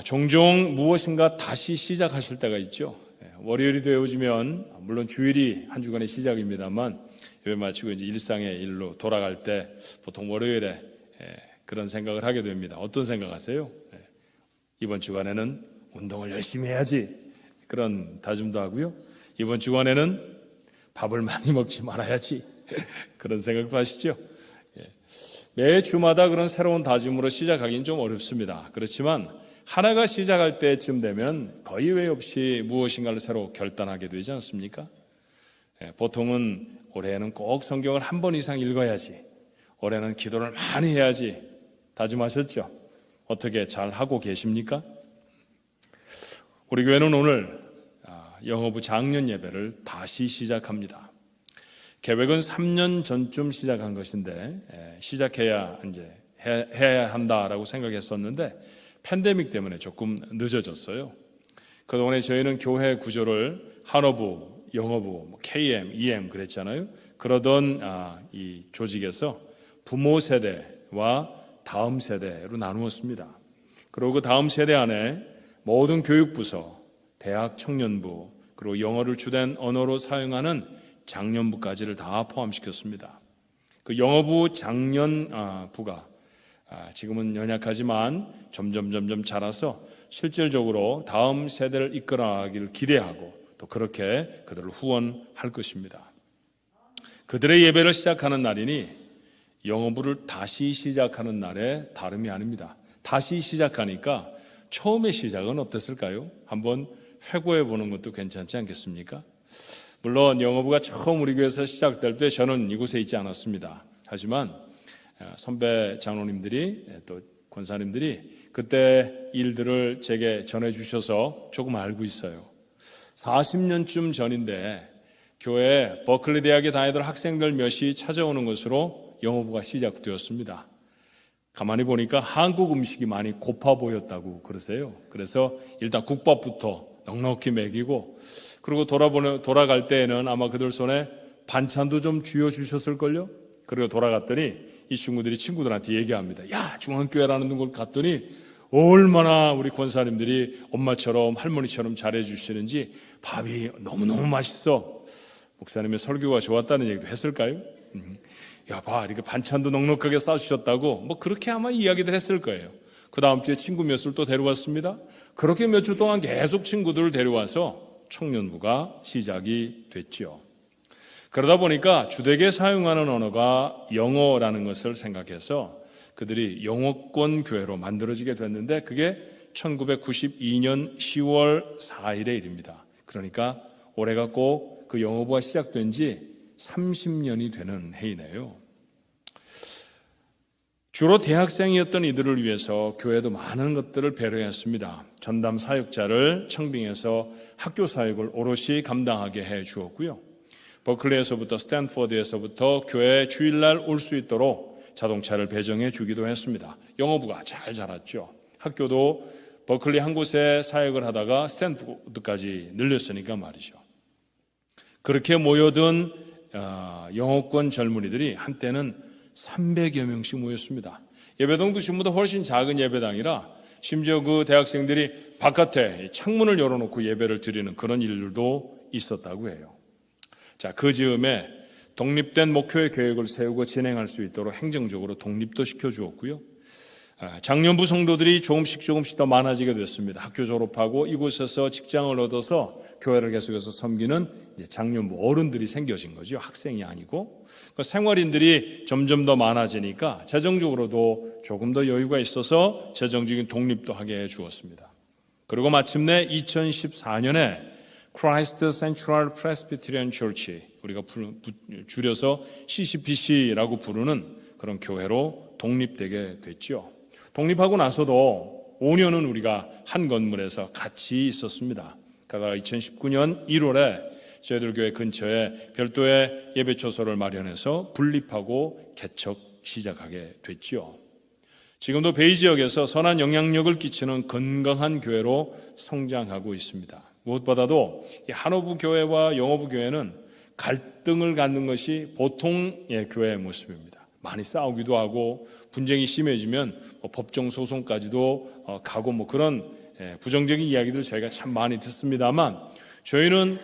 종종 무엇인가 다시 시작하실 때가 있죠. 월요일이 되어지면 물론 주일이 한 주간의 시작입니다만 예배 마치고 이제 일상의 일로 돌아갈 때 보통 월요일에 그런 생각을 하게 됩니다. 어떤 생각하세요? 이번 주간에는 운동을 열심히 해야지 그런 다짐도 하고요. 이번 주간에는 밥을 많이 먹지 말아야지 그런 생각도 하시죠. 매 주마다 그런 새로운 다짐으로 시작하기는 좀 어렵습니다. 그렇지만 하나가 시작할 때쯤 되면 거의 외 없이 무엇인가를 새로 결단하게 되지 않습니까? 보통은 올해는 꼭 성경을 한 번 이상 읽어야지, 올해는 기도를 많이 해야지 다짐하셨죠? 어떻게 잘 하고 계십니까? 우리 교회는 오늘 영어부 작년 예배를 다시 시작합니다. 계획은 3년 전쯤 시작한 것인데 시작해야 이제 해야 한다라고 생각했었는데 팬데믹 때문에 조금 늦어졌어요. 그동안에 저희는 교회 구조를 한어부, 영어부, KM, EM 그랬잖아요. 그러던 이 조직에서 부모 세대와 다음 세대로 나누었습니다. 그리고 그 다음 세대 안에 모든 교육부서, 대학 청년부, 그리고 영어를 주된 언어로 사용하는 장년부까지를 다 포함시켰습니다. 그 영어부 장년부가 지금은 연약하지만 점점 자라서 실질적으로 다음 세대를 이끌어가기를 기대하고 또 그렇게 그들을 후원할 것입니다. 그들의 예배를 시작하는 날이니 영어부를 다시 시작하는 날에 다름이 아닙니다. 다시 시작하니까 처음의 시작은 어땠을까요? 한번 회고해 보는 것도 괜찮지 않겠습니까? 물론 영어부가 처음 우리 교회에서 시작될 때 저는 이곳에 있지 않았습니다. 하지만 선배 장로님들이 또 권사님들이 그때 일들을 제게 전해주셔서 조금 알고 있어요. 40년쯤 전인데 교회에 버클리 대학에 다니던 학생들 몇이 찾아오는 것으로 영어부가 시작되었습니다. 가만히 보니까 한국 음식이 많이 고파 보였다고 그러세요. 그래서 일단 국밥부터 넉넉히 먹이고 그리고 돌아갈 때에는 아마 그들 손에 반찬도 좀 쥐어주셨을걸요. 그리고 돌아갔더니 이 친구들이 친구들한테 얘기합니다. 야, 중앙교회라는 곳 갔더니 얼마나 우리 권사님들이 엄마처럼 할머니처럼 잘해주시는지 밥이 너무너무 맛있어. 목사님의 설교가 좋았다는 얘기도 했을까요? 야, 봐, 이렇게 반찬도 넉넉하게 싸주셨다고 뭐 그렇게 아마 이야기들 했을 거예요. 그 다음 주에 친구 몇을 또 데려왔습니다. 그렇게 몇 주 동안 계속 친구들을 데려와서 청년부가 시작이 됐죠. 그러다 보니까 주되게 사용하는 언어가 영어라는 것을 생각해서 그들이 영어권 교회로 만들어지게 됐는데 그게 1992년 10월 4일의 일입니다. 그러니까 올해가 꼭 그 영어부가 시작된 지 30년이 되는 해이네요. 주로 대학생이었던 이들을 위해서 교회도 많은 것들을 배려했습니다. 전담 사역자를 청빙해서 학교 사역을 오롯이 감당하게 해 주었고요. 버클리에서부터 스탠포드에서부터 교회에 주일날 올 수 있도록 자동차를 배정해 주기도 했습니다. 영어부가 잘 자랐죠. 학교도 버클리 한 곳에 사역을 하다가 스탠포드까지 늘렸으니까 말이죠. 그렇게 모여든 영어권 젊은이들이 한때는 300여 명씩 모였습니다. 예배당도 지금보다 훨씬 작은 예배당이라 심지어 그 대학생들이 바깥에 창문을 열어놓고 예배를 드리는 그런 일들도 있었다고 해요. 자, 그 즈음에 독립된 목표의 계획을 세우고 진행할 수 있도록 행정적으로 독립도 시켜주었고요. 장년부 성도들이 조금씩 더 많아지게 됐습니다. 학교 졸업하고 이곳에서 직장을 얻어서 교회를 계속해서 섬기는 이제 장년부 어른들이 생겨진 거죠. 학생이 아니고. 그 생활인들이 점점 더 많아지니까 재정적으로도 조금 더 여유가 있어서 재정적인 독립도 하게 해 주었습니다. 그리고 마침내 2014년에 Christ Central Presbyterian Church, 우리가 줄여서 CCPC라고 부르는 그런 교회로 독립되게 됐죠. 독립하고 나서도 5년은 우리가 한 건물에서 같이 있었습니다. 그러다가 2019년 1월에 저희들 교회 근처에 별도의 예배처소를 마련해서 분립하고 개척 시작하게 됐죠. 지금도 베이 지역에서 선한 영향력을 끼치는 건강한 교회로 성장하고 있습니다. 무엇보다도 이 한어부 교회와 영어부 교회는 갈등을 갖는 것이 보통의 교회의 모습입니다. 많이 싸우기도 하고 분쟁이 심해지면 법정 소송까지도 가고 그런 부정적인 이야기들 저희가 참 많이 듣습니다만 저희는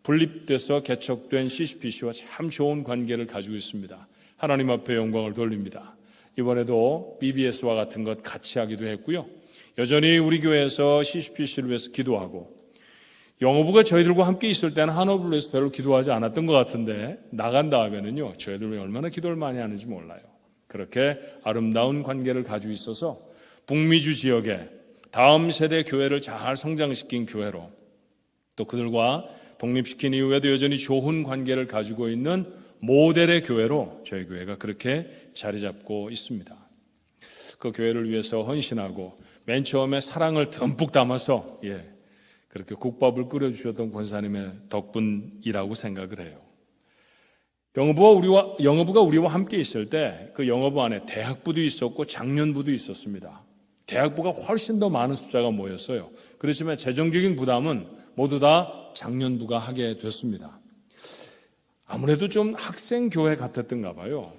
분립돼서 개척된 CCPC와 참 좋은 관계를 가지고 있습니다. 하나님 앞에 영광을 돌립니다. 이번에도 BBS와 같은 것 같이 하기도 했고요. 여전히 우리 교회에서 CCPC를 위해서 기도하고 영어부가 저희들과 함께 있을 때는 한어부를 위해서 별로 기도하지 않았던 것 같은데 나간 다음에는요. 저희들이 얼마나 기도를 많이 하는지 몰라요. 그렇게 아름다운 관계를 가지고 있어서 북미주 지역에 다음 세대 교회를 잘 성장시킨 교회로 또 그들과 독립시킨 이후에도 여전히 좋은 관계를 가지고 있는 모델의 교회로 저희 교회가 그렇게 자리 잡고 있습니다. 그 교회를 위해서 헌신하고 맨 처음에 사랑을 듬뿍 담아서 그렇게 국밥을 끓여주셨던 권사님의 덕분이라고 생각을 해요. 영어부가 우리와 함께 있을 때 그 영어부 안에 대학부도 있었고 장년부도 있었습니다. 대학부가 훨씬 더 많은 숫자가 모였어요. 그렇지만 재정적인 부담은 모두 다 장년부가 하게 됐습니다. 아무래도 좀 학생교회 같았던가 봐요.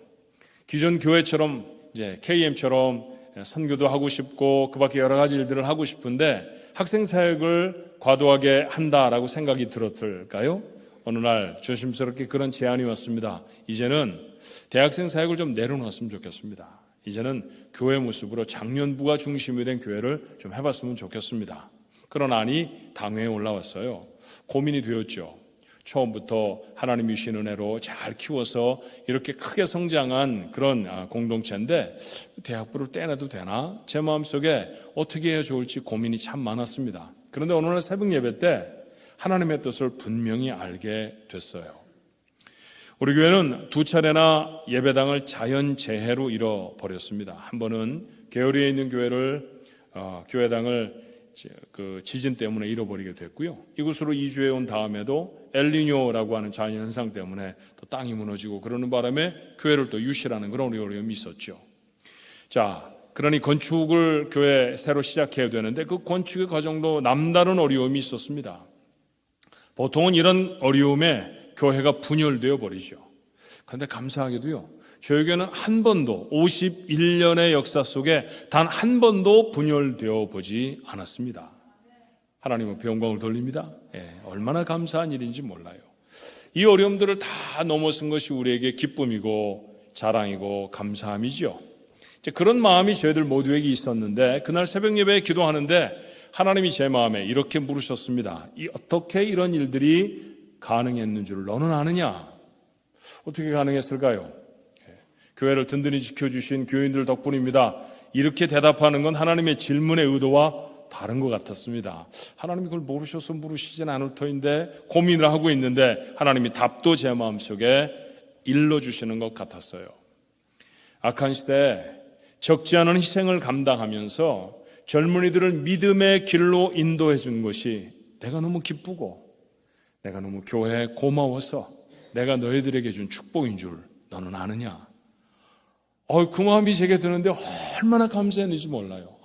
기존 교회처럼 이제 KM처럼 선교도 하고 싶고 그 밖에 여러 가지 일들을 하고 싶은데 학생 사역을 과도하게 한다라고 생각이 들었을까요? 어느 날 조심스럽게 그런 제안이 왔습니다. 이제는 대학생 사역을 좀 내려놓았으면 좋겠습니다. 이제는 교회 모습으로 장년부가 중심이 된 교회를 좀 해봤으면 좋겠습니다. 그런 안이 당회에 올라왔어요. 고민이 되었죠. 처음부터 하나님이 주신 은혜로 잘 키워서 이렇게 크게 성장한 그런 공동체인데 대학부를 떼내도 되나? 제 마음속에 어떻게 해야 좋을지 고민이 참 많았습니다. 그런데 어느 날 새벽 예배 때 하나님의 뜻을 분명히 알게 됐어요. 우리 교회는 두 차례나 예배당을 자연재해로 잃어버렸습니다. 한 번은 게으리에 있는 교회당을 그 지진 때문에 잃어버리게 됐고요. 이곳으로 이주해 온 다음에도 엘니뇨라고 하는 자연현상 때문에 또 땅이 무너지고 그러는 바람에 교회를 또 유실하는 그런 어려움이 있었죠. 자, 그러니 건축을 교회 새로 시작해야 되는데 그 건축의 과정도 남다른 어려움이 있었습니다. 보통은 이런 어려움에 교회가 분열되어 버리죠. 그런데 감사하게도요. 저희 교회는 한 번도 51년의 역사 속에 단 한 번도 분열되어 보지 않았습니다. 하나님 앞에 영광을 돌립니다. 얼마나 감사한 일인지 몰라요. 이 어려움들을 다 넘어선 것이 우리에게 기쁨이고 자랑이고 감사함이죠. 그런 마음이 저희들 모두에게 있었는데 그날 새벽 예배에 기도하는데 하나님이 제 마음에 이렇게 물으셨습니다. 어떻게 이런 일들이 가능했는 줄 너는 아느냐? 어떻게 가능했을까요? 교회를 든든히 지켜주신 교인들 덕분입니다. 이렇게 대답하는 건 하나님의 질문의 의도와 다른 것 같았습니다. 하나님이 그걸 모르셔서 물으시진 않을 터인데 고민을 하고 있는데 하나님이 답도 제 마음속에 일러주시는 것 같았어요. 악한 시대에 적지 않은 희생을 감당하면서 젊은이들을 믿음의 길로 인도해 준 것이 내가 너무 기쁘고 내가 너무 교회에 고마워서 내가 너희들에게 준 축복인 줄 너는 아느냐? 그 마음이 제게 드는데 얼마나 감사했는지 몰라요.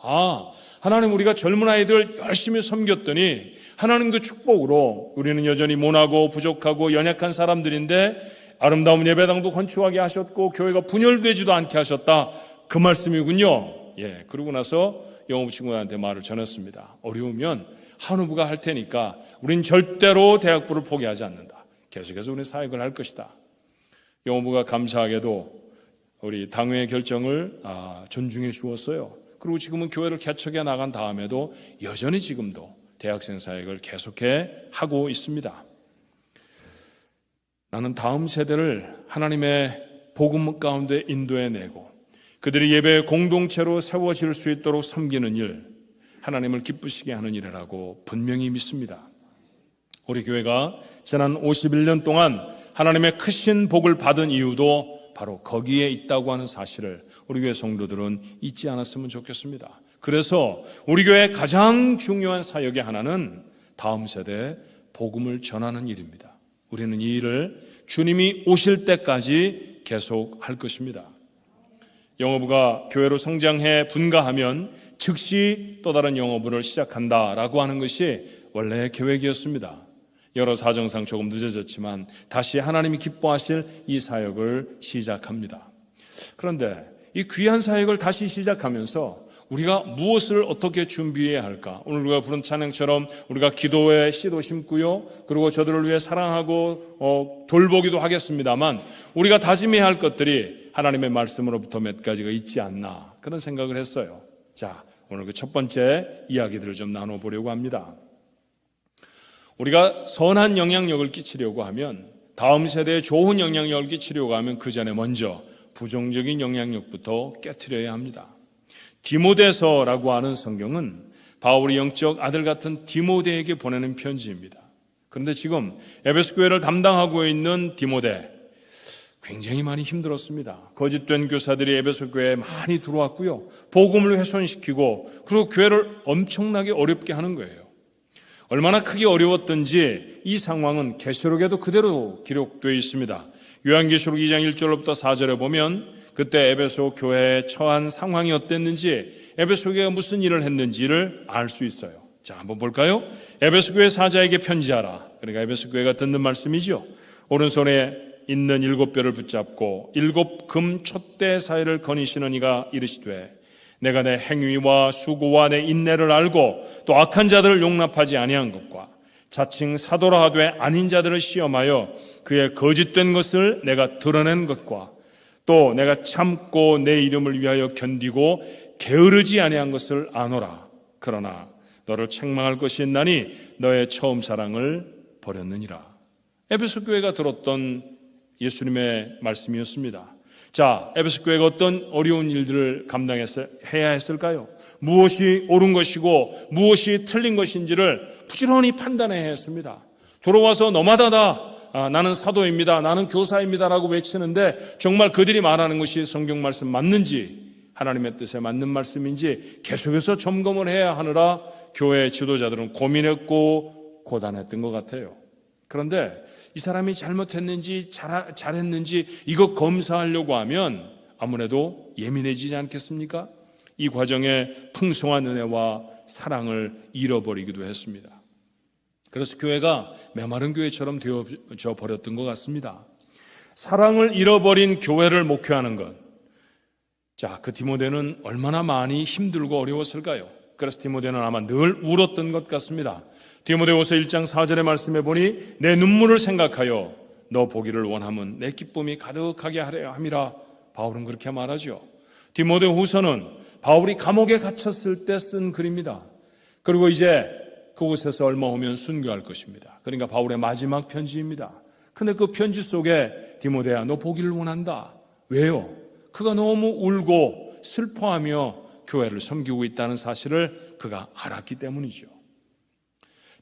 하나님 우리가 젊은 아이들 열심히 섬겼더니 하나님 그 축복으로 우리는 여전히 모나고 부족하고 연약한 사람들인데 아름다운 예배당도 건축하게 하셨고 교회가 분열되지도 않게 하셨다. 그 말씀이군요. 그러고 나서 영어부 친구한테 말을 전했습니다. 어려우면 한우부가 할 테니까 우린 절대로 대학부를 포기하지 않는다. 계속해서 우리 사역을 할 것이다. 영어부가 감사하게도 우리 당회의 결정을 존중해 주었어요. 그리고 지금은 교회를 개척해 나간 다음에도 여전히 지금도 대학생 사역을 계속해 하고 있습니다. 나는 다음 세대를 하나님의 복음 가운데 인도해내고 그들이 예배의 공동체로 세워질 수 있도록 섬기는 일, 하나님을 기쁘시게 하는 일이라고 분명히 믿습니다. 우리 교회가 지난 51년 동안 하나님의 크신 복을 받은 이유도 바로 거기에 있다고 하는 사실을 우리 교회 성도들은 잊지 않았으면 좋겠습니다. 그래서 우리 교회의 가장 중요한 사역의 하나는 다음 세대에 복음을 전하는 일입니다. 우리는 이 일을 주님이 오실 때까지 계속 할 것입니다. 영어부가 교회로 성장해 분가하면 즉시 또 다른 영어부를 시작한다라고 하는 것이 원래의 계획이었습니다. 여러 사정상 조금 늦어졌지만 다시 하나님이 기뻐하실 이 사역을 시작합니다. 그런데 이 귀한 사역을 다시 시작하면서 우리가 무엇을 어떻게 준비해야 할까? 오늘 우리가 부른 찬양처럼 우리가 기도에 씨도 심고요, 그리고 저들을 위해 사랑하고 돌보기도 하겠습니다만, 우리가 다짐해야 할 것들이 하나님의 말씀으로부터 몇 가지가 있지 않나, 그런 생각을 했어요. 자, 오늘 그 첫 번째 이야기들을 좀 나눠보려고 합니다. 우리가 선한 영향력을 끼치려고 하면, 다음 세대에 좋은 영향력을 끼치려고 하면 그 전에 먼저 부정적인 영향력부터 깨트려야 합니다. 디모데서라고 하는 성경은 바울이 영적 아들 같은 디모데에게 보내는 편지입니다. 그런데 지금 에베소 교회를 담당하고 있는 디모데, 굉장히 많이 힘들었습니다. 거짓된 교사들이 에베소 교회에 많이 들어왔고요, 복음을 훼손시키고, 그리고 교회를 엄청나게 어렵게 하는 거예요. 얼마나 크게 어려웠던지 이 상황은 계시록에도 그대로 기록되어 있습니다. 요한계시록 2장 1절부터 4절에 보면 그때 에베소 교회에 처한 상황이 어땠는지, 에베소 교회가 무슨 일을 했는지를 알 수 있어요. 자, 한번 볼까요? 에베소 교회 사자에게 편지하라. 그러니까 에베소 교회가 듣는 말씀이죠. 오른손에 있는 7뼈를 붙잡고 7 금 촛대 사이를 거니시는 이가 이르시되, 내가 내 행위와 수고와 내 인내를 알고 또 악한 자들을 용납하지 아니한 것과 자칭 사도라 하되 아닌 자들을 시험하여 그의 거짓된 것을 내가 드러낸 것과 또 내가 참고 내 이름을 위하여 견디고 게으르지 아니한 것을 아노라. 그러나 너를 책망할 것이 있나니 너의 처음 사랑을 버렸느니라. 에베소 교회가 들었던 예수님의 말씀이었습니다. 자, 에베소 교회가 어떤 어려운 일들을 해야 했을까요? 무엇이 옳은 것이고 무엇이 틀린 것인지를 부지런히 판단해야 했습니다. 들어와서 너마다 나는 사도입니다, 나는 교사입니다라고 외치는데 정말 그들이 말하는 것이 성경 말씀 맞는지, 하나님의 뜻에 맞는 말씀인지 계속해서 점검을 해야 하느라 교회 지도자들은 고민했고 고단했던 것 같아요. 그런데 이 사람이 잘못했는지 잘했는지 이거 검사하려고 하면 아무래도 예민해지지 않겠습니까? 이 과정에 풍성한 은혜와 사랑을 잃어버리기도 했습니다. 그래서 교회가 메마른 교회처럼 되어져 버렸던 것 같습니다. 사랑을 잃어버린 교회를 목회하는 것. 자, 그 디모데는 얼마나 많이 힘들고 어려웠을까요? 그래서 디모데는 아마 늘 울었던 것 같습니다. 디모데후서 1장 4절의 말씀에 보니 내 눈물을 생각하여 너 보기를 원하면 내 기쁨이 가득하게 하려 함이라. 바울은 그렇게 말하죠. 디모데후서는 바울이 감옥에 갇혔을 때 쓴 글입니다. 그리고 이제 그곳에서 얼마 후면 순교할 것입니다. 그러니까 바울의 마지막 편지입니다. 근데 그 편지 속에 디모데야, 너 보기를 원한다. 왜요? 그가 너무 울고 슬퍼하며 교회를 섬기고 있다는 사실을 그가 알았기 때문이죠.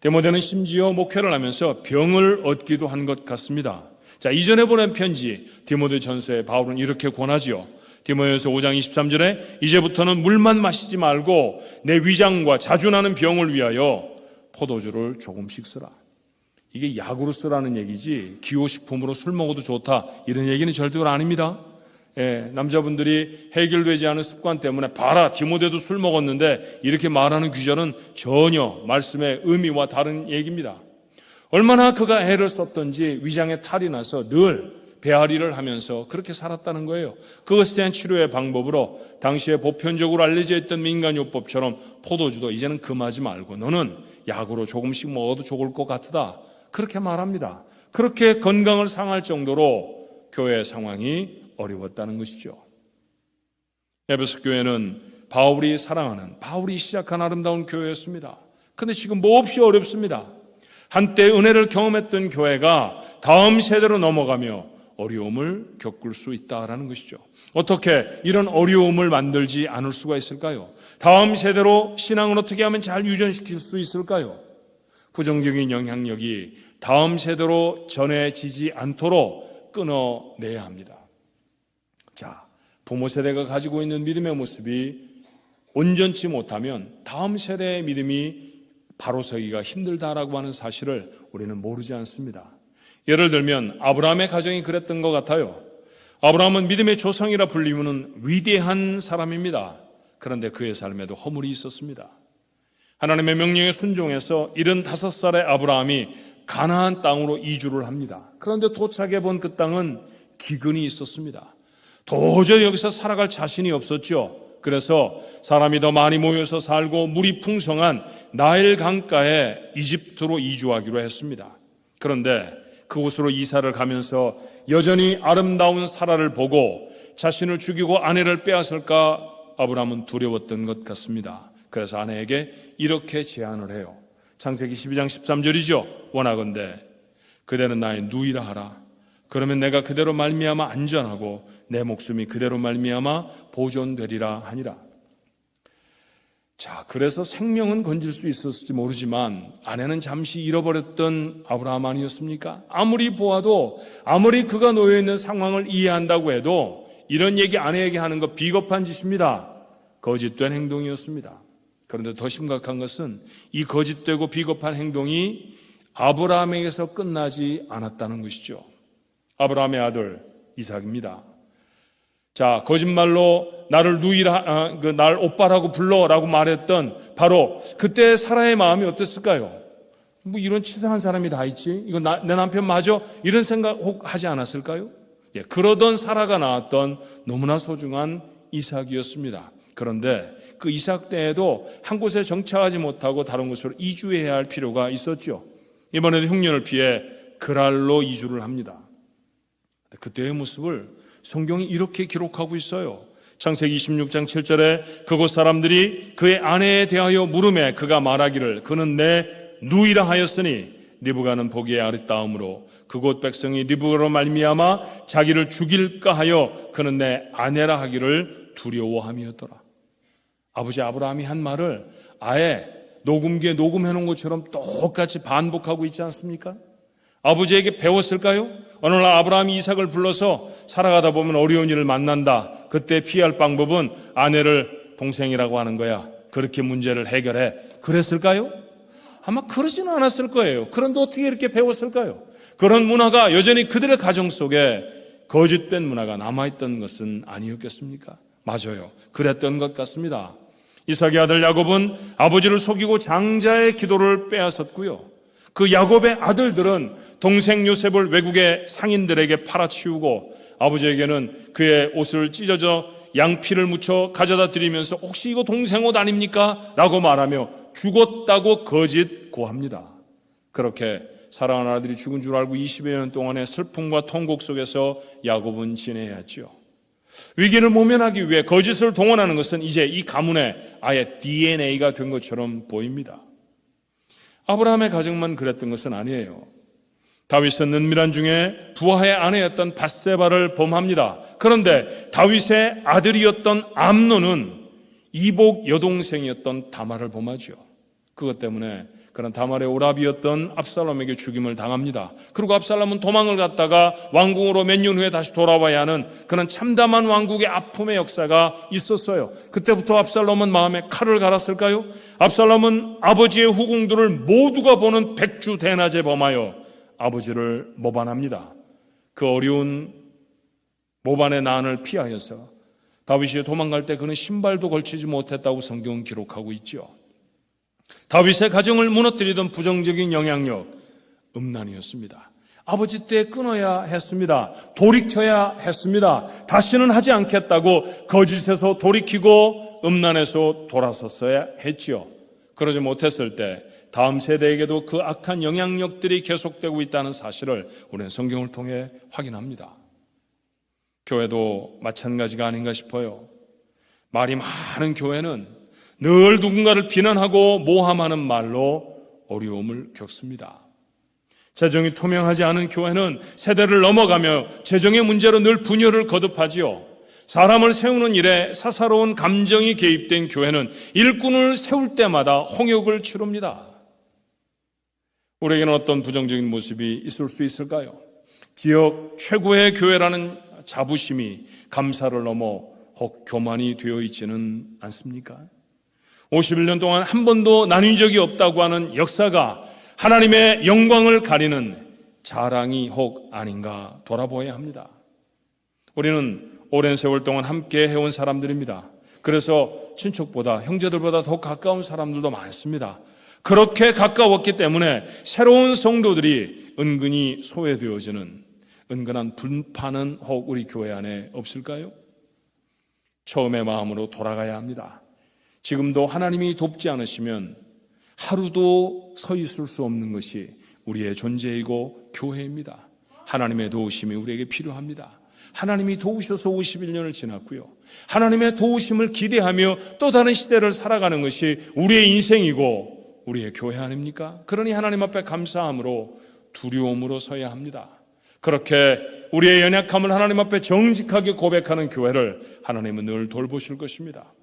디모데는 심지어 목회를 하면서 병을 얻기도 한 것 같습니다. 자, 이전에 보낸 편지 디모데 전서에 바울은 이렇게 권하지요. 디모데후서 5장 23절에 이제부터는 물만 마시지 말고 내 위장과 자주 나는 병을 위하여 포도주를 조금씩 쓰라. 이게 약으로 쓰라는 얘기지 기호식품으로 술 먹어도 좋다 이런 얘기는 절대로 아닙니다. 남자분들이 해결되지 않은 습관 때문에 봐라 디모데도 술 먹었는데 이렇게 말하는 규절은 전혀 말씀의 의미와 다른 얘기입니다. 얼마나 그가 애를 썼던지 위장에 탈이 나서 늘 배앓이를 하면서 그렇게 살았다는 거예요. 그것에 대한 치료의 방법으로 당시에 보편적으로 알려져 있던 민간요법처럼 포도주도 이제는 금하지 말고 너는 약으로 조금씩 먹어도 좋을 것 같다, 그렇게 말합니다. 그렇게 건강을 상할 정도로 교회의 상황이 어려웠다는 것이죠. 에베소 교회는 바울이 사랑하는, 바울이 시작한 아름다운 교회였습니다. 그런데 지금 몹시 어렵습니다. 한때 은혜를 경험했던 교회가 다음 세대로 넘어가며 어려움을 겪을 수 있다라는 것이죠. 어떻게 이런 어려움을 만들지 않을 수가 있을까요? 다음 세대로 신앙을 어떻게 하면 잘 유전시킬 수 있을까요? 부정적인 영향력이 다음 세대로 전해지지 않도록 끊어내야 합니다. 자, 부모 세대가 가지고 있는 믿음의 모습이 온전치 못하면 다음 세대의 믿음이 바로 서기가 힘들다라고 하는 사실을 우리는 모르지 않습니다. 예를 들면 아브라함의 가정이 그랬던 것 같아요. 아브라함은 믿음의 조상이라 불리우는 위대한 사람입니다. 그런데 그의 삶에도 허물이 있었습니다. 하나님의 명령에 순종해서 75살의 아브라함이 가나안 땅으로 이주를 합니다. 그런데 도착해 본 그 땅은 기근이 있었습니다. 도저히 여기서 살아갈 자신이 없었죠. 그래서 사람이 더 많이 모여서 살고 물이 풍성한 나일 강가에 이집트로 이주하기로 했습니다. 그런데 그곳으로 이사를 가면서 여전히 아름다운 사라를 보고 자신을 죽이고 아내를 빼앗을까 아브라함은 두려웠던 것 같습니다. 그래서 아내에게 이렇게 제안을 해요. 창세기 12장 13절이죠. 원하건대 그대는 나의 누이라 하라. 그러면 내가 그대로 말미암아 안전하고 내 목숨이 그대로 말미암아 보존되리라 하니라. 자, 그래서 생명은 건질 수 있었을지 모르지만 아내는 잠시 잃어버렸던 아브라함 아니었습니까? 아무리 보아도, 아무리 그가 놓여있는 상황을 이해한다고 해도 이런 얘기 아내에게 하는 거 비겁한 짓입니다. 거짓된 행동이었습니다. 그런데 더 심각한 것은 이 거짓되고 비겁한 행동이 아브라함에게서 끝나지 않았다는 것이죠. 아브라함의 아들 이삭입니다. 자, 거짓말로 나를 누이라, 날 오빠라고 불러라고 말했던 바로 그때 사라의 마음이 어땠을까요? 뭐 이런 치사한 사람이 다 있지? 이거 내 남편 맞아? 이런 생각 혹 하지 않았을까요? 예, 그러던 사라가 낳았던 너무나 소중한 이삭이었습니다. 그런데 그 이삭 때에도 한 곳에 정착하지 못하고 다른 곳으로 이주해야 할 필요가 있었죠. 이번에도 흉년을 피해 그랄로 이주를 합니다. 그때의 모습을 성경이 이렇게 기록하고 있어요. 창세기 26장 7절에 그곳 사람들이 그의 아내에 대하여 물음에 그가 말하기를 그는 내 누이라 하였으니 리브가는 보기에 아름다움으로 그곳 백성이 리브가로 말미암아 자기를 죽일까 하여 그는 내 아내라 하기를 두려워함이었더라. 아버지 아브라함이 한 말을 아예 녹음기에 녹음해 놓은 것처럼 똑같이 반복하고 있지 않습니까? 아버지에게 배웠을까요? 어느 날 아브라함이 이삭을 불러서 살아가다 보면 어려운 일을 만난다. 그때 피할 방법은 아내를 동생이라고 하는 거야. 그렇게 문제를 해결해. 그랬을까요? 아마 그러지는 않았을 거예요. 그런데 어떻게 이렇게 배웠을까요? 그런 문화가 여전히 그들의 가정 속에 거짓된 문화가 남아있던 것은 아니었겠습니까? 맞아요. 그랬던 것 같습니다. 이삭의 아들 야곱은 아버지를 속이고 장자의 기도를 빼앗았고요. 그 야곱의 아들들은 동생 요셉을 외국의 상인들에게 팔아치우고 아버지에게는 그의 옷을 찢어져 양피를 묻혀 가져다 드리면서 혹시 이거 동생 옷 아닙니까? 라고 말하며 죽었다고 거짓 고합니다. 그렇게 사랑하는 아들이 죽은 줄 알고 20여 년 동안의 슬픔과 통곡 속에서 야곱은 지내야 했죠. 위기를 모면하기 위해 거짓을 동원하는 것은 이제 이 가문의 아예 DNA가 된 것처럼 보입니다. 아브라함의 가정만 그랬던 것은 아니에요. 다윗은 은밀한 중에 부하의 아내였던 밧세바를 범합니다. 그런데 다윗의 아들이었던 암논은 이복 여동생이었던 다말을 범하죠. 그것 때문에 그런 다말의 오라비였던 압살롬에게 죽임을 당합니다. 그리고 압살롬은 도망을 갔다가 왕궁으로 몇 년 후에 다시 돌아와야 하는 그런 참담한 왕국의 아픔의 역사가 있었어요. 그때부터 압살롬은 마음에 칼을 갈았을까요? 압살롬은 아버지의 후궁들을 모두가 보는 백주 대낮에 범하여 아버지를 모반합니다. 그 어려운 모반의 난을 피하여서 다윗이 도망갈 때 그는 신발도 걸치지 못했다고 성경은 기록하고 있죠. 다윗의 가정을 무너뜨리던 부정적인 영향력, 음란이었습니다. 아버지 때 끊어야 했습니다. 돌이켜야 했습니다. 다시는 하지 않겠다고 거짓에서 돌이키고 음란에서 돌아섰어야 했죠. 그러지 못했을 때 다음 세대에게도 그 악한 영향력들이 계속되고 있다는 사실을 우리는 성경을 통해 확인합니다. 교회도 마찬가지가 아닌가 싶어요. 말이 많은 교회는 늘 누군가를 비난하고 모함하는 말로 어려움을 겪습니다. 재정이 투명하지 않은 교회는 세대를 넘어가며 재정의 문제로 늘 분열을 거듭하지요. 사람을 세우는 일에 사사로운 감정이 개입된 교회는 일꾼을 세울 때마다 홍역을 치릅니다. 우리에게는 어떤 부정적인 모습이 있을 수 있을까요? 지역 최고의 교회라는 자부심이 감사를 넘어 혹 교만이 되어 있지는 않습니까? 51년 동안 한 번도 나뉜 적이 없다고 하는 역사가 하나님의 영광을 가리는 자랑이 혹 아닌가 돌아보아야 합니다. 우리는 오랜 세월 동안 함께 해온 사람들입니다. 그래서 친척보다 형제들보다 더 가까운 사람들도 많습니다. 그렇게 가까웠기 때문에 새로운 성도들이 은근히 소외되어지는, 은근한 분파는 혹 우리 교회 안에 없을까요? 처음의 마음으로 돌아가야 합니다. 지금도 하나님이 돕지 않으시면 하루도 서 있을 수 없는 것이 우리의 존재이고 교회입니다. 하나님의 도우심이 우리에게 필요합니다. 하나님이 도우셔서 51년을 지났고요. 하나님의 도우심을 기대하며 또 다른 시대를 살아가는 것이 우리의 인생이고 우리의 교회 아닙니까? 그러니 하나님 앞에 감사함으로 두려움으로 서야 합니다. 그렇게 우리의 연약함을 하나님 앞에 정직하게 고백하는 교회를 하나님은 늘 돌보실 것입니다.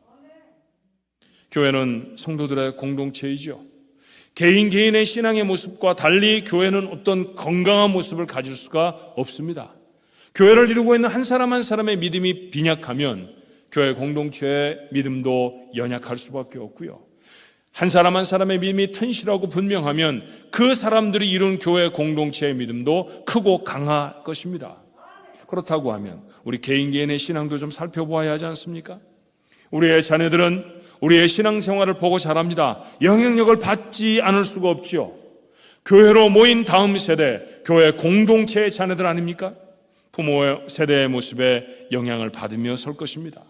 교회는 성도들의 공동체이죠. 개인의 신앙의 모습과 달리 교회는 어떤 건강한 모습을 가질 수가 없습니다. 교회를 이루고 있는 한 사람 한 사람의 믿음이 빈약하면 교회 공동체의 믿음도 연약할 수밖에 없고요. 한 사람 한 사람의 믿음이 튼실하고 분명하면 그 사람들이 이룬 교회 공동체의 믿음도 크고 강할 것입니다. 그렇다고 하면 우리 개인의 신앙도 좀 살펴보아야 하지 않습니까? 우리의 자녀들은 우리의 신앙생활을 보고 자랍니다. 영향력을 받지 않을 수가 없지요. 교회로 모인 다음 세대, 교회 공동체의 자녀들 아닙니까? 부모 세대의 모습에 영향을 받으며 설 것입니다.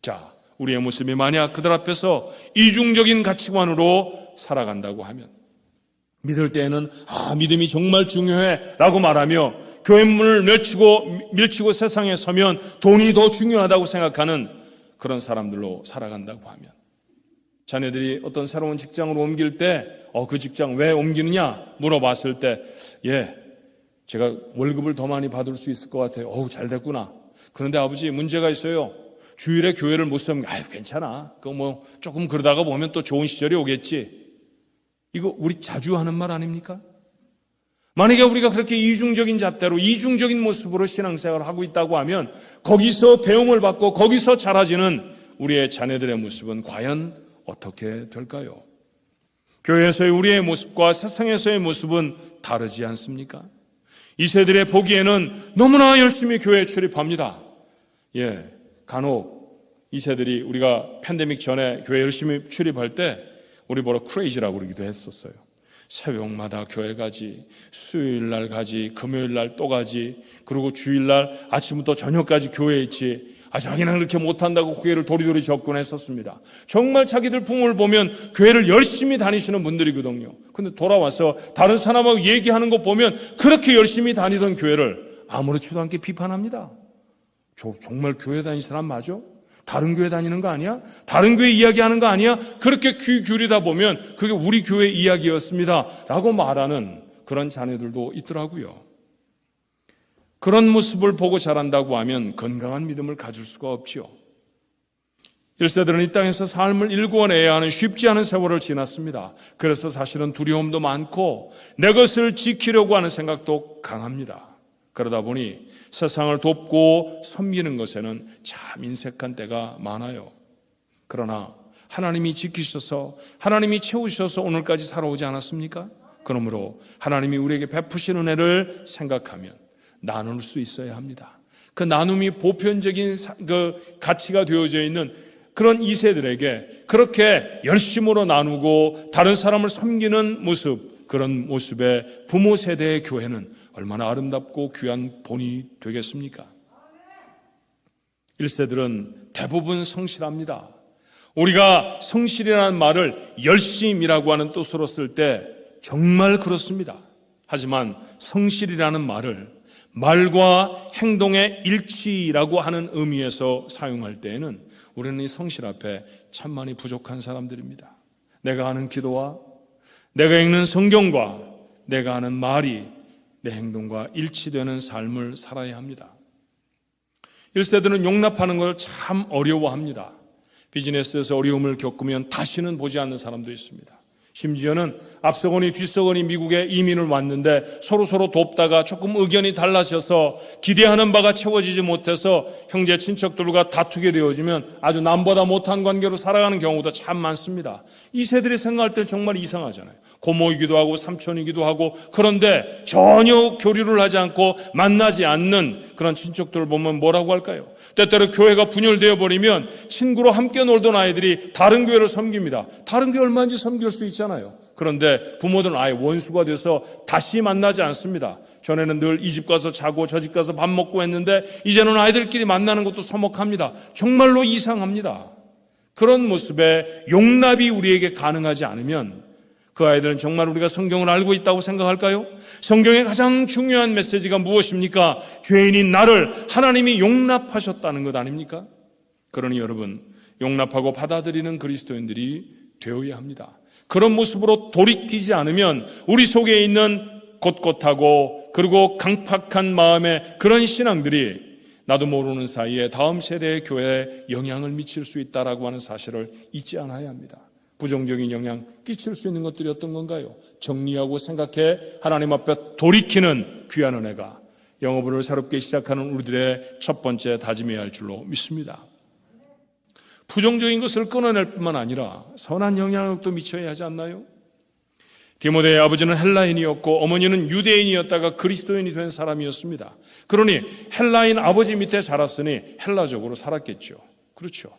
자, 우리의 모습이 만약 그들 앞에서 이중적인 가치관으로 살아간다고 하면 믿을 때에는 믿음이 정말 중요해 라고 말하며 교회 문을 밀치고 세상에 서면 돈이 더 중요하다고 생각하는 그런 사람들로 살아간다고 하면 자녀들이 어떤 새로운 직장으로 옮길 때 그 직장 왜 옮기느냐 물어봤을 때 제가 월급을 더 많이 받을 수 있을 것 같아요. 잘 됐구나. 그런데 아버지 문제가 있어요. 주일에 교회를 못 섬겨. 괜찮아. 그거 조금 그러다가 보면 또 좋은 시절이 오겠지. 이거 우리 자주 하는 말 아닙니까? 만약에 우리가 그렇게 이중적인 잣대로 이중적인 모습으로 신앙생활을 하고 있다고 하면 거기서 배움을 받고 거기서 자라지는 우리의 자녀들의 모습은 과연 어떻게 될까요? 교회에서의 우리의 모습과 세상에서의 모습은 다르지 않습니까? 이 세들의 보기에는 너무나 열심히 교회에 출입합니다. 간혹 이 세들이 우리가 팬데믹 전에 교회 열심히 출입할 때 우리 뭐라 크레이지라고 그러기도 했었어요. 새벽마다 교회 가지, 수요일날 가지, 금요일날 또 가지, 그리고 주일날 아침부터 저녁까지 교회에 있지. 자기는 그렇게 못한다고 고개를 도리도리 접근했었습니다. 정말 자기들 부모를 보면 교회를 열심히 다니시는 분들이거든요. 근데 돌아와서 다른 사람하고 얘기하는 거 보면 그렇게 열심히 다니던 교회를 아무렇지도 않게 비판합니다. 정말 교회 다니는 사람 맞아? 다른 교회 다니는 거 아니야? 다른 교회 이야기하는 거 아니야? 그렇게 귀 기울이다 보면 그게 우리 교회 이야기였습니다 라고 말하는 그런 자녀들도 있더라고요. 그런 모습을 보고 자란다고 하면 건강한 믿음을 가질 수가 없지요. 1세들은 이 땅에서 삶을 일구어내야 하는 쉽지 않은 세월을 지났습니다. 그래서 사실은 두려움도 많고 내 것을 지키려고 하는 생각도 강합니다. 그러다 보니 세상을 돕고 섬기는 것에는 참 인색한 때가 많아요. 그러나 하나님이 지키셔서 하나님이 채우셔서 오늘까지 살아오지 않았습니까? 그러므로 하나님이 우리에게 베푸신 은혜를 생각하면 나눌 수 있어야 합니다. 그 나눔이 보편적인 그 가치가 되어져 있는 그런 2세들에게 그렇게 열심으로 나누고 다른 사람을 섬기는 모습, 그런 모습의 부모 세대의 교회는 얼마나 아름답고 귀한 본이 되겠습니까? 1세들은 대부분 성실합니다. 우리가 성실이라는 말을 열심이라고 하는 뜻으로 쓸 때 정말 그렇습니다. 하지만 성실이라는 말을 말과 행동의 일치라고 하는 의미에서 사용할 때에는 우리는 이 성실 앞에 참 많이 부족한 사람들입니다. 내가 하는 기도와 내가 읽는 성경과 내가 하는 말이 내 행동과 일치되는 삶을 살아야 합니다. 1세들은 용납하는 걸 참 어려워합니다. 비즈니스에서 어려움을 겪으면 다시는 보지 않는 사람도 있습니다. 심지어는 앞서거니 뒤서거니 미국에 이민을 왔는데 서로 돕다가 조금 의견이 달라져서 기대하는 바가 채워지지 못해서 형제 친척들과 다투게 되어지면 아주 남보다 못한 관계로 살아가는 경우도 참 많습니다. 이 세들이 생각할 때 정말 이상하잖아요. 고모이기도 하고 삼촌이기도 하고 그런데 전혀 교류를 하지 않고 만나지 않는 그런 친척들을 보면 뭐라고 할까요? 때때로 교회가 분열되어 버리면 친구로 함께 놀던 아이들이 다른 교회를 섬깁니다. 다른 교회 얼마든지 섬길 수 있잖아요. 하잖아요. 그런데 부모들은 아예 원수가 돼서 다시 만나지 않습니다. 전에는 늘 이 집 가서 자고 저 집 가서 밥 먹고 했는데 이제는 아이들끼리 만나는 것도 서먹합니다. 정말로 이상합니다. 그런 모습에 용납이 우리에게 가능하지 않으면 그 아이들은 정말 우리가 성경을 알고 있다고 생각할까요? 성경의 가장 중요한 메시지가 무엇입니까? 죄인인 나를 하나님이 용납하셨다는 것 아닙니까? 그러니 여러분, 용납하고 받아들이는 그리스도인들이 되어야 합니다. 그런 모습으로 돌이키지 않으면 우리 속에 있는 꼿꼿하고 그리고 강팍한 마음의 그런 신앙들이 나도 모르는 사이에 다음 세대의 교회에 영향을 미칠 수 있다라고 하는 사실을 잊지 않아야 합니다. 부정적인 영향 끼칠 수 있는 것들이 어떤 건가요? 정리하고 생각해 하나님 앞에 돌이키는 귀한 은혜가 영업을 새롭게 시작하는 우리들의 첫 번째 다짐해야 할 줄로 믿습니다. 부정적인 것을 끊어낼 뿐만 아니라 선한 영향력도 미쳐야 하지 않나요? 디모데의 아버지는 헬라인이었고 어머니는 유대인이었다가 그리스도인이 된 사람이었습니다. 그러니 헬라인 아버지 밑에 자랐으니 헬라적으로 살았겠죠. 그렇죠.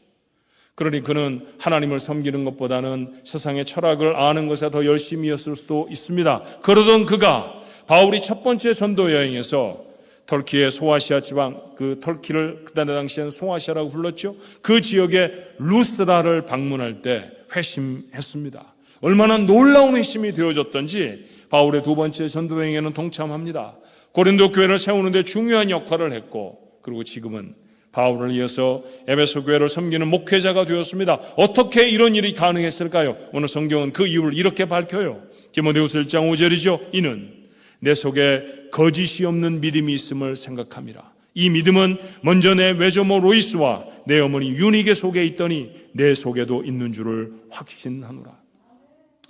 그러니 그는 하나님을 섬기는 것보다는 세상의 철학을 아는 것에 더 열심이었을 수도 있습니다. 그러던 그가 바울이 첫 번째 전도 여행에서 터키의 소아시아 지방, 그 터키를 그때 당시에는 소아시아라고 불렀죠. 그 지역의 루스라를 방문할 때 회심했습니다. 얼마나 놀라운 회심이 되어졌던지 바울의 두 번째 전도 여행에는 동참합니다. 고린도 교회를 세우는 데 중요한 역할을 했고, 그리고 지금은 바울을 이어서 에베소 교회를 섬기는 목회자가 되었습니다. 어떻게 이런 일이 가능했을까요? 오늘 성경은 그 이유를 이렇게 밝혀요. 디모데후서 1장 5절이죠. 이는 내 속에 거짓이 없는 믿음이 있음을 생각함이라. 이 믿음은 먼저 내 외조모 로이스와 내 어머니 유니게 속에 있더니 내 속에도 있는 줄을 확신하노라.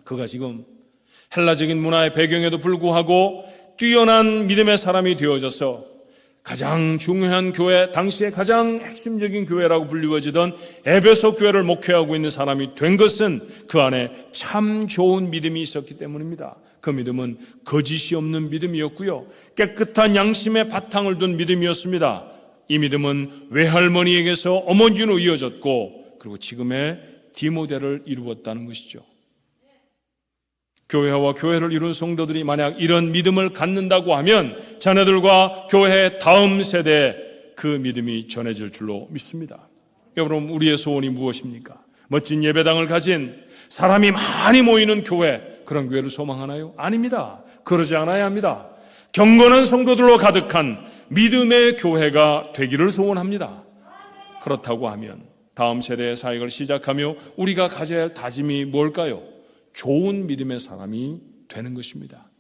그가 지금 헬라적인 문화의 배경에도 불구하고 뛰어난 믿음의 사람이 되어져서 가장 중요한 교회, 당시에 가장 핵심적인 교회라고 불리워지던 에베소 교회를 목회하고 있는 사람이 된 것은 그 안에 참 좋은 믿음이 있었기 때문입니다. 그 믿음은 거짓이 없는 믿음이었고요, 깨끗한 양심의 바탕을 둔 믿음이었습니다. 이 믿음은 외할머니에게서 어머니로 이어졌고, 그리고 지금의 디모데를 이루었다는 것이죠. 교회와 교회를 이룬 성도들이 만약 이런 믿음을 갖는다고 하면 자녀들과 교회의 다음 세대에 그 믿음이 전해질 줄로 믿습니다. 여러분, 우리의 소원이 무엇입니까? 멋진 예배당을 가진 사람이 많이 모이는 교회, 그런 교회를 소망하나요? 아닙니다. 그러지 않아야 합니다. 경건한 성도들로 가득한 믿음의 교회가 되기를 소원합니다. 그렇다고 하면 다음 세대의 사역을 시작하며 우리가 가져야 할 다짐이 뭘까요? 좋은 믿음의 사람이 되는 것입니다.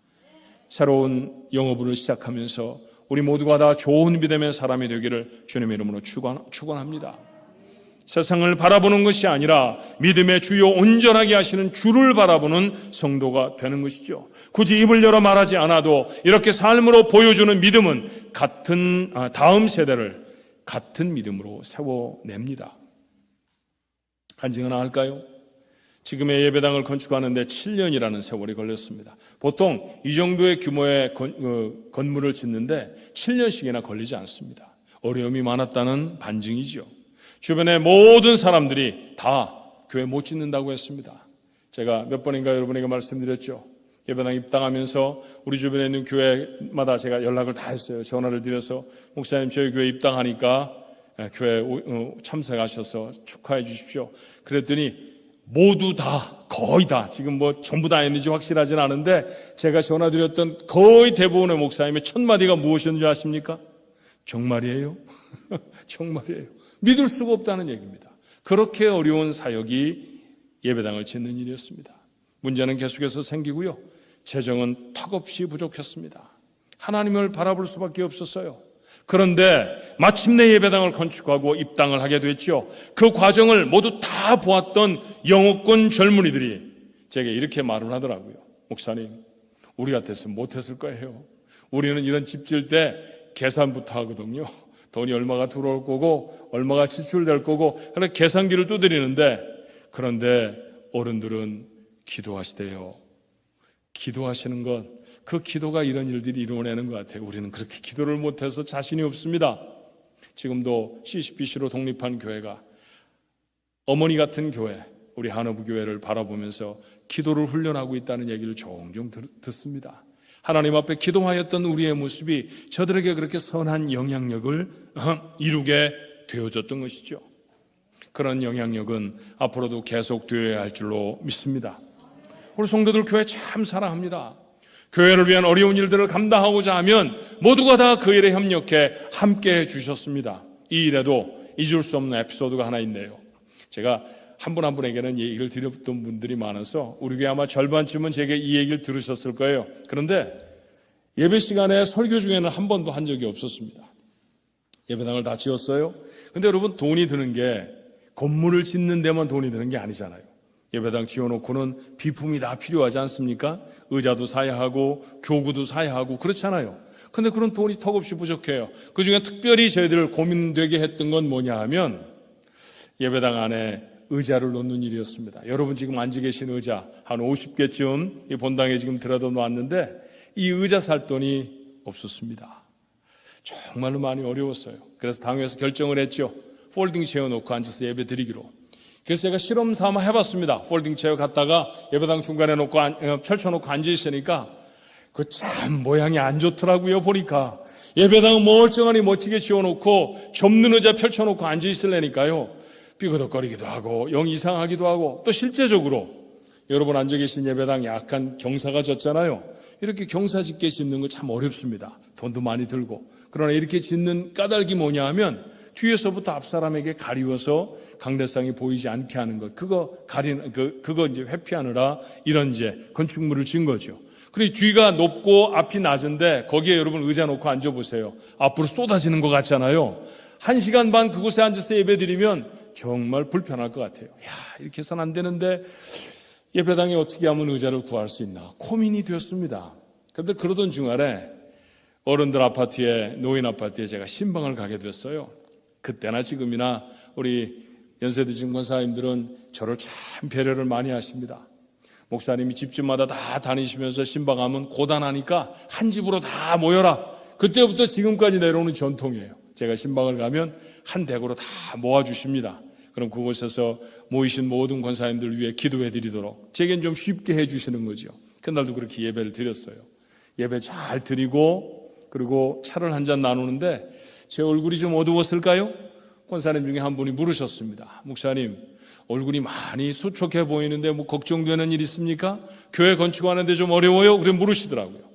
새로운 영어부를 시작하면서 우리 모두가 다 좋은 믿음의 사람이 되기를 주님의 이름으로 축원합니다. 세상을 바라보는 것이 아니라 믿음의 주요 온전하게 하시는 주를 바라보는 성도가 되는 것이죠. 굳이 입을 열어 말하지 않아도 이렇게 삶으로 보여주는 믿음은 다음 세대를 같은 믿음으로 세워냅니다. 간증 하나 할까요? 지금의 예배당을 건축하는데 7년이라는 세월이 걸렸습니다. 보통 이 정도의 규모의 건물을 짓는데 7년씩이나 걸리지 않습니다. 어려움이 많았다는 반증이죠. 주변의 모든 사람들이 다 교회 못 짓는다고 했습니다. 제가 몇 번인가 여러분에게 말씀드렸죠. 예배당 입당하면서 우리 주변에 있는 교회마다 제가 연락을 다 했어요. 전화를 드려서 목사님 저희 교회 입당하니까 교회 참석하셔서 축하해 주십시오. 그랬더니 모두 다, 거의 다, 지금 뭐 전부 다 했는지 확실하진 않은데 제가 전화드렸던 거의 대부분의 목사님의 첫 마디가 무엇이었는지 아십니까? 정말이에요? 정말이에요. 믿을 수가 없다는 얘기입니다. 그렇게 어려운 사역이 예배당을 짓는 일이었습니다. 문제는 계속해서 생기고요, 재정은 턱없이 부족했습니다. 하나님을 바라볼 수밖에 없었어요. 그런데 마침내 예배당을 건축하고 입당을 하게 됐죠. 그 과정을 모두 다 보았던 영어권 젊은이들이 제게 이렇게 말을 하더라고요. 목사님, 우리 같았으면 못했을 거예요. 우리는 이런 집 지을 때 계산부터 하거든요. 돈이 얼마가 들어올 거고 얼마가 지출될 거고 그래서 계산기를 두드리는데, 그런데 어른들은 기도하시대요. 기도하시는 것, 그 기도가 이런 일들이 이루어내는 것 같아요. 우리는 그렇게 기도를 못해서 자신이 없습니다. 지금도 CCBC로 독립한 교회가 어머니 같은 교회, 우리 한어부 교회를 바라보면서 기도를 훈련하고 있다는 얘기를 종종 듣습니다. 하나님 앞에 기도하였던 우리의 모습이 저들에게 그렇게 선한 영향력을 이루게 되어졌던 것이죠. 그런 영향력은 앞으로도 계속되어야 할 줄로 믿습니다. 우리 성도들 교회 참 사랑합니다. 교회를 위한 어려운 일들을 감당하고자 하면 모두가 다 그 일에 협력해 함께 해주셨습니다. 이 일에도 잊을 수 없는 에피소드가 하나 있네요. 제가 한 분 한 분에게는 이 얘기를 드렸던 분들이 많아서 우리 교회 아마 절반쯤은 제게 이 얘기를 들으셨을 거예요. 그런데 예배 시간에 설교 중에는 한 번도 한 적이 없었습니다. 예배당을 다 지었어요. 근데 여러분, 돈이 드는 게 건물을 짓는 데만 돈이 드는 게 아니잖아요. 예배당 지어놓고는 비품이 다 필요하지 않습니까? 의자도 사야 하고 교구도 사야 하고 그렇잖아요. 근데 그런 돈이 턱없이 부족해요. 그중에 특별히 저희들을 고민되게 했던 건 뭐냐 하면 예배당 안에 의자를 놓는 일이었습니다. 여러분 지금 앉아 계신 의자 한 50개쯤 이 본당에 지금 들여다 놓았는데 이 의자 살 돈이 없었습니다. 정말로 많이 어려웠어요. 그래서 당회에서 결정을 했죠. 폴딩 체어 놓고 앉아서 예배 드리기로. 그래서 제가 실험 삼아 해봤습니다. 폴딩 체어 갖다가 예배당 중간에 놓고 펼쳐놓고 앉아 있으니까 그 참 모양이 안 좋더라고요. 보니까 예배당은 멀쩡하니 멋지게 지어놓고 접는 의자 펼쳐놓고 앉아 있으려니까요, 삐그덕거리기도 하고 영 이상하기도 하고, 또 실제적으로 여러분 앉아 계신 예배당 약간 경사가 졌잖아요. 이렇게 경사 짓게 짓는 거 참 어렵습니다. 돈도 많이 들고. 그러나 이렇게 짓는 까닭이 뭐냐 하면 뒤에서부터 앞 사람에게 가리워서 강대상이 보이지 않게 하는 것, 그거 이제 회피하느라 이런 이제 건축물을 지은 거죠. 그리고 뒤가 높고 앞이 낮은데 거기에 여러분 의자 놓고 앉아보세요. 앞으로 쏟아지는 것 같잖아요. 1시간 반 그곳에 앉아서 예배 드리면 정말 불편할 것 같아요. 이렇게 해서는 안 되는데 예배당에 어떻게 하면 의자를 구할 수 있나 고민이 되었습니다. 그런데 그러던 중간에 어른들 아파트에, 노인 아파트에 제가 신방을 가게 됐어요. 그때나 지금이나 우리 연세드신 권사님들은 저를 참 배려를 많이 하십니다. 목사님이 집집마다 다 다니시면서 신방하면 고단하니까 한 집으로 다 모여라. 그때부터 지금까지 내려오는 전통이에요. 제가 신방을 가면 한 댁으로 다 모아주십니다. 그럼 그곳에서 모이신 모든 권사님들 위해 기도해 드리도록 제겐 좀 쉽게 해 주시는 거죠. 그날도 그렇게 예배를 드렸어요. 예배 잘 드리고 그리고 차를 한 잔 나누는데 제 얼굴이 좀 어두웠을까요? 권사님 중에 한 분이 물으셨습니다. 목사님, 얼굴이 많이 수척해 보이는데 뭐 걱정되는 일 있습니까? 교회 건축하는데 좀 어려워요? 그래 물으시더라고요.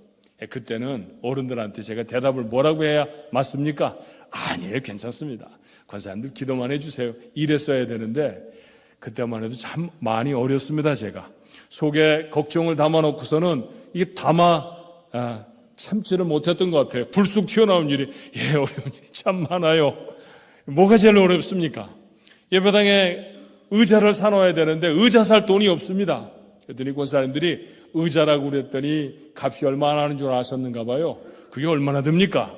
그때는 어른들한테 제가 대답을 뭐라고 해야 맞습니까? 아니에요, 괜찮습니다. 권사님들 기도만 해주세요. 이랬어야 되는데 그때만 해도 참 많이 어렸습니다. 제가 속에 걱정을 담아놓고서는 이게 참지를 못했던 것 같아요. 불쑥 튀어나온 일이 어려운 일이 참 많아요. 뭐가 제일 어렵습니까? 예배당에 의자를 사놓아야 되는데 의자 살 돈이 없습니다. 그랬더니 권사님들이 의자라고 그랬더니 값이 얼마나 하는 줄 아셨는가 봐요. 그게 얼마나 듭니까?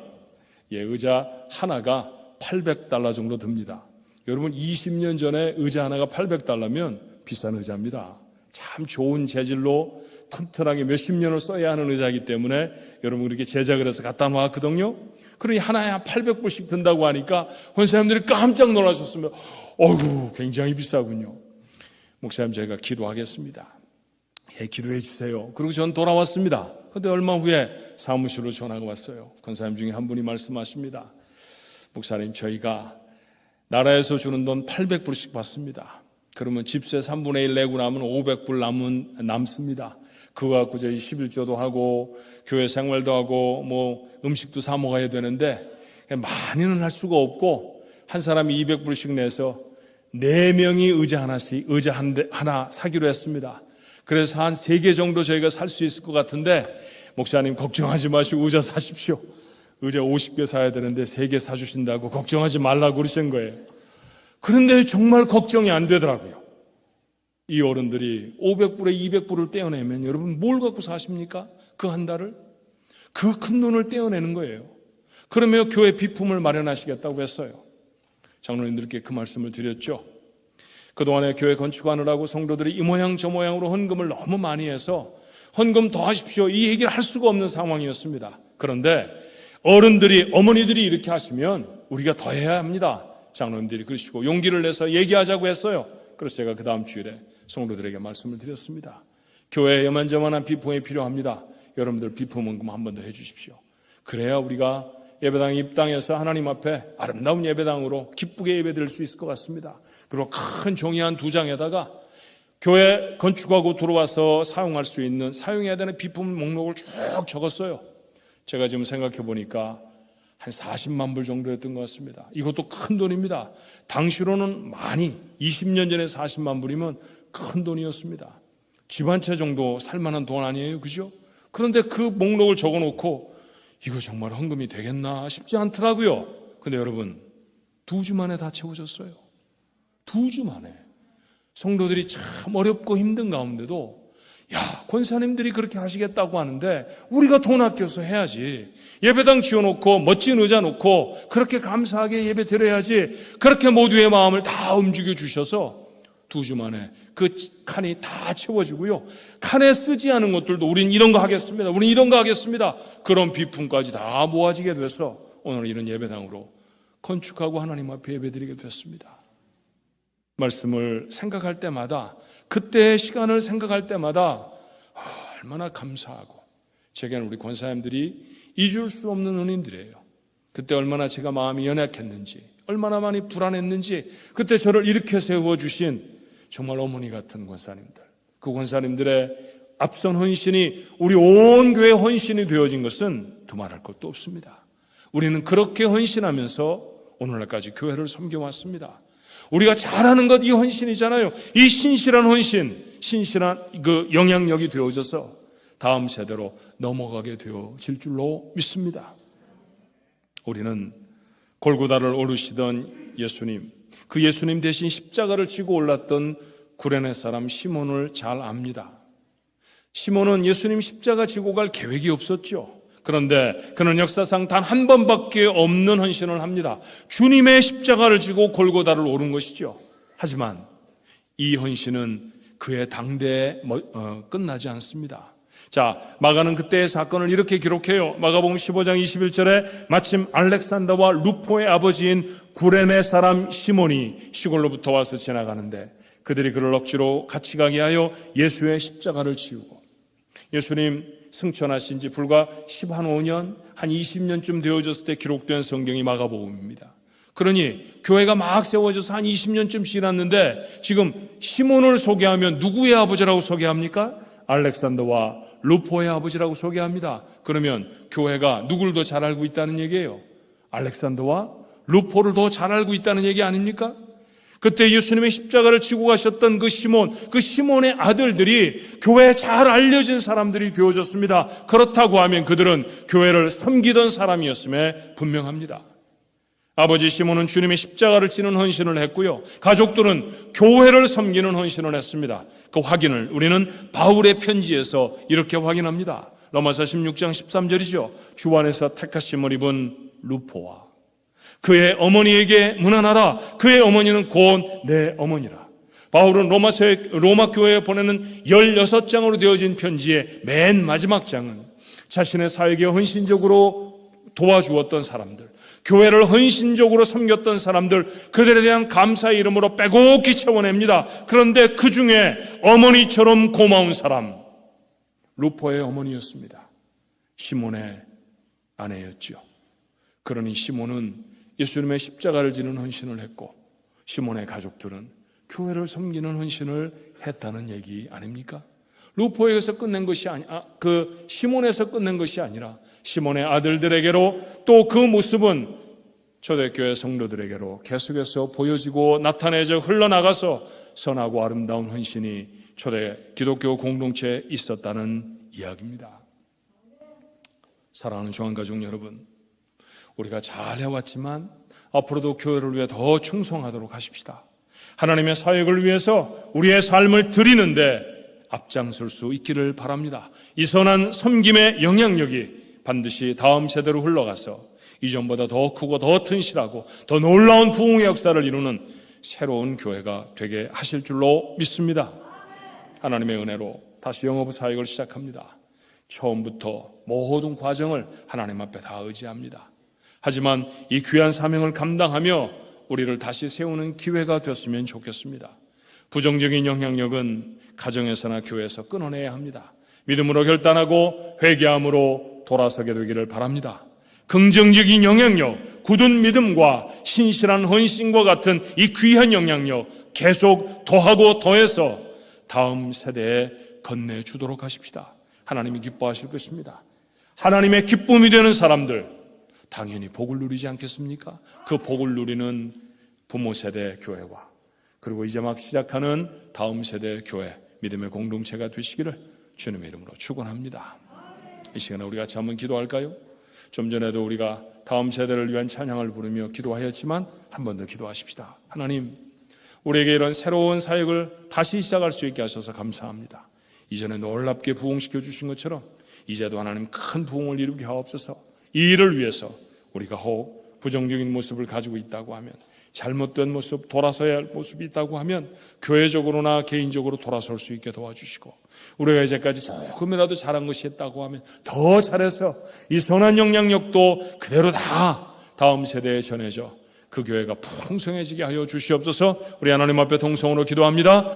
의자 하나가 $800 정도 듭니다. 여러분 20년 전에 의자 하나가 $800면 비싼 의자입니다. 참 좋은 재질로 튼튼하게 몇십 년을 써야 하는 의자이기 때문에 여러분 그렇게 제작을 해서 갖다 놓았거든요. 그러니 하나에 한 800불씩 든다고 하니까 권사님들이 깜짝 놀라셨으면 어이구 굉장히 비싸군요. 목사님 저희가 기도하겠습니다. 기도해 주세요. 그리고 전 돌아왔습니다. 그런데 얼마 후에 사무실로 전화가 왔어요. 권사님 중에 한 분이 말씀하십니다. 목사님 저희가 나라에서 주는 돈 800불씩 받습니다. 그러면 집세 3분의 1 내고 나면 500불 남습니다. 그거 갖고 저희 11조도 하고 교회 생활도 하고 뭐 음식도 사 먹어야 되는데 많이는 할 수가 없고 한 사람이 200불씩 내서 4명이 의자 하나 사기로 했습니다. 그래서 한 3개 정도 저희가 살 수 있을 것 같은데 목사님 걱정하지 마시고 의자 사십시오. 의자 50개 사야 되는데 3개 사주신다고 걱정하지 말라고 그러신 거예요. 그런데 정말 걱정이 안 되더라고요. 이 어른들이 500불에 200불을 떼어내면 여러분 뭘 갖고 사십니까? 그 한 달을? 그 큰 돈을 떼어내는 거예요. 그러면 교회 비품을 마련하시겠다고 했어요. 장로님들께 그 말씀을 드렸죠. 그동안에 교회 건축하느라고 성도들이 이 모양 저 모양으로 헌금을 너무 많이 해서 헌금 더 하십시오 이 얘기를 할 수가 없는 상황이었습니다. 그런데 어른들이 어머니들이 이렇게 하시면 우리가 더 해야 합니다. 장로님들이 그러시고 용기를 내서 얘기하자고 했어요. 그래서 제가 그 다음 주일에 성도들에게 말씀을 드렸습니다. 교회에 요만저만한 비품이 필요합니다. 여러분들 비품 헌금 한 번 더 해주십시오. 그래야 우리가 예배당에 입당해서 하나님 앞에 아름다운 예배당으로 기쁘게 예배드릴 수 있을 것 같습니다. 그리고 큰 종이 한 2장에다가 교회 건축하고 들어와서 사용할 수 있는 사용해야 되는 비품 목록을 쭉 적었어요. 제가 지금 생각해 보니까 한 40만 불 정도였던 것 같습니다. 이것도 큰 돈입니다. 당시로는 많이 20년 전에 40만 불이면 큰 돈이었습니다. 집 한 채 정도 살만한 돈 아니에요, 그죠? 그런데 그 목록을 적어놓고 이거 정말 헌금이 되겠나 싶지 않더라고요. 근데 여러분 2주 만에 다 채워졌어요. 2주 만에. 성도들이 참 어렵고 힘든 가운데도 야, 권사님들이 그렇게 하시겠다고 하는데 우리가 돈 아껴서 해야지. 예배당 지어놓고 멋진 의자 놓고 그렇게 감사하게 예배 드려야지. 그렇게 모두의 마음을 다 움직여 주셔서 2주 만에 그 칸이 다 채워지고요. 칸에 쓰지 않은 것들도 우린 이런 거 하겠습니다. 우린 이런 거 하겠습니다. 그런 비품까지 다 모아지게 돼서 오늘 이런 예배당으로 건축하고 하나님 앞에 예배드리게 됐습니다. 말씀을 생각할 때마다 그때의 시간을 생각할 때마다 얼마나 감사하고 제게는 우리 권사님들이 잊을 수 없는 은인들이에요. 그때 얼마나 제가 마음이 연약했는지 얼마나 많이 불안했는지 그때 저를 이렇게 세워주신 정말 어머니 같은 권사님들, 그 권사님들의 앞선 헌신이 우리 온 교회 헌신이 되어진 것은 두말할 것도 없습니다. 우리는 그렇게 헌신하면서 오늘날까지 교회를 섬겨왔습니다. 우리가 잘하는 것 이 헌신이잖아요. 이 신실한 헌신, 신실한 그 영향력이 되어져서 다음 세대로 넘어가게 되어질 줄로 믿습니다. 우리는 골고다를 오르시던 예수님, 그 예수님 대신 십자가를 지고 올랐던 구레네 사람 시몬을 잘 압니다. 시몬은 예수님 십자가 지고 갈 계획이 없었죠. 그런데 그는 역사상 단 한 번밖에 없는 헌신을 합니다. 주님의 십자가를 지고 골고다를 오른 것이죠. 하지만 이 헌신은 그의 당대에 끝나지 않습니다. 자, 마가는 그때의 사건을 이렇게 기록해요. 마가복음 15장 21절에 마침 알렉산더와 루포의 아버지인 구레네 사람 시몬이 시골로부터 와서 지나가는데 그들이 그를 억지로 같이 가게 하여 예수의 십자가를 지우고, 예수님 승천하신 지 불과 15년, 한 20년쯤 되어졌을 때 기록된 성경이 마가복음입니다. 그러니 교회가 막 세워져서 한 20년쯤 지났는데 지금 시몬을 소개하면 누구의 아버지라고 소개합니까? 알렉산더와 루포의 아버지라고 소개합니다. 그러면 교회가 누구를 더 잘 알고 있다는 얘기예요? 알렉산더와 루포를 더 잘 알고 있다는 얘기 아닙니까? 그때 예수님의 십자가를 지고 가셨던 그 시몬의 아들들이 교회에 잘 알려진 사람들이 되어졌습니다. 그렇다고 하면 그들은 교회를 섬기던 사람이었음에 분명합니다. 아버지 시몬은 주님의 십자가를 지는 헌신을 했고요. 가족들은 교회를 섬기는 헌신을 했습니다. 그 확인을 우리는 바울의 편지에서 이렇게 확인합니다. 로마서 16장 13절이죠. 주 안에서 택하심을 입은 루포와 그의 어머니에게 문안하라. 그의 어머니는 곧 내 어머니라. 바울은 로마 교회에 보내는 16장으로 되어진 편지의 맨 마지막 장은 자신의 사역에 헌신적으로 도와주었던 사람들, 교회를 헌신적으로 섬겼던 사람들, 그들에 대한 감사의 이름으로 빼곡히 채워냅니다. 그런데 그 중에 어머니처럼 고마운 사람, 루포의 어머니였습니다. 시몬의 아내였죠. 그러니 시몬은 예수님의 십자가를 지는 헌신을 했고 시몬의 가족들은 교회를 섬기는 헌신을 했다는 얘기 아닙니까? 루포에서 끝낸 것이 시몬에서 끝낸 것이 아니라 시몬의 아들들에게로 또 그 모습은 초대교회 성도들에게로 계속해서 보여지고 나타내져 흘러나가서 선하고 아름다운 헌신이 초대 기독교 공동체에 있었다는 이야기입니다. 사랑하는 중앙가족 여러분, 우리가 잘 해왔지만 앞으로도 교회를 위해 더 충성하도록 하십시다. 하나님의 사역을 위해서 우리의 삶을 드리는데 앞장설 수 있기를 바랍니다. 이 선한 섬김의 영향력이 반드시 다음 세대로 흘러가서 이전보다 더 크고 더 튼실하고 더 놀라운 부흥의 역사를 이루는 새로운 교회가 되게 하실 줄로 믿습니다. 하나님의 은혜로 다시 영업 사역을 시작합니다. 처음부터 모든 과정을 하나님 앞에 다 의지합니다. 하지만 이 귀한 사명을 감당하며 우리를 다시 세우는 기회가 됐으면 좋겠습니다. 부정적인 영향력은 가정에서나 교회에서 끊어내야 합니다. 믿음으로 결단하고 회개함으로 돌아서게 되기를 바랍니다. 긍정적인 영향력, 굳은 믿음과 신실한 헌신과 같은 이 귀한 영향력 계속 더하고 더해서 다음 세대에 건네주도록 하십시다. 하나님이 기뻐하실 것입니다. 하나님의 기쁨이 되는 사람들 당연히 복을 누리지 않겠습니까? 그 복을 누리는 부모 세대 교회와 그리고 이제 막 시작하는 다음 세대 교회 믿음의 공동체가 되시기를 주님의 이름으로 축원합니다. 이 시간에 우리 같이 한번 기도할까요? 좀 전에도 우리가 다음 세대를 위한 찬양을 부르며 기도하였지만 한 번 더 기도하십시다. 하나님, 우리에게 이런 새로운 사역을 다시 시작할 수 있게 하셔서 감사합니다. 이전에 놀랍게 부흥시켜 주신 것처럼 이제도 하나님 큰 부흥을 이루게 하옵소서. 이 일을 위해서 우리가 혹 부정적인 모습을 가지고 있다고 하면, 잘못된 모습, 돌아서야 할 모습이 있다고 하면 교회적으로나 개인적으로 돌아설 수 있게 도와주시고, 우리가 이제까지 조금이라도 잘한 것이 있다고 하면 더 잘해서 이 선한 영향력도 그대로 다 다음 세대에 전해져 그 교회가 풍성해지게 하여 주시옵소서. 우리 하나님 앞에 동성으로 기도합니다.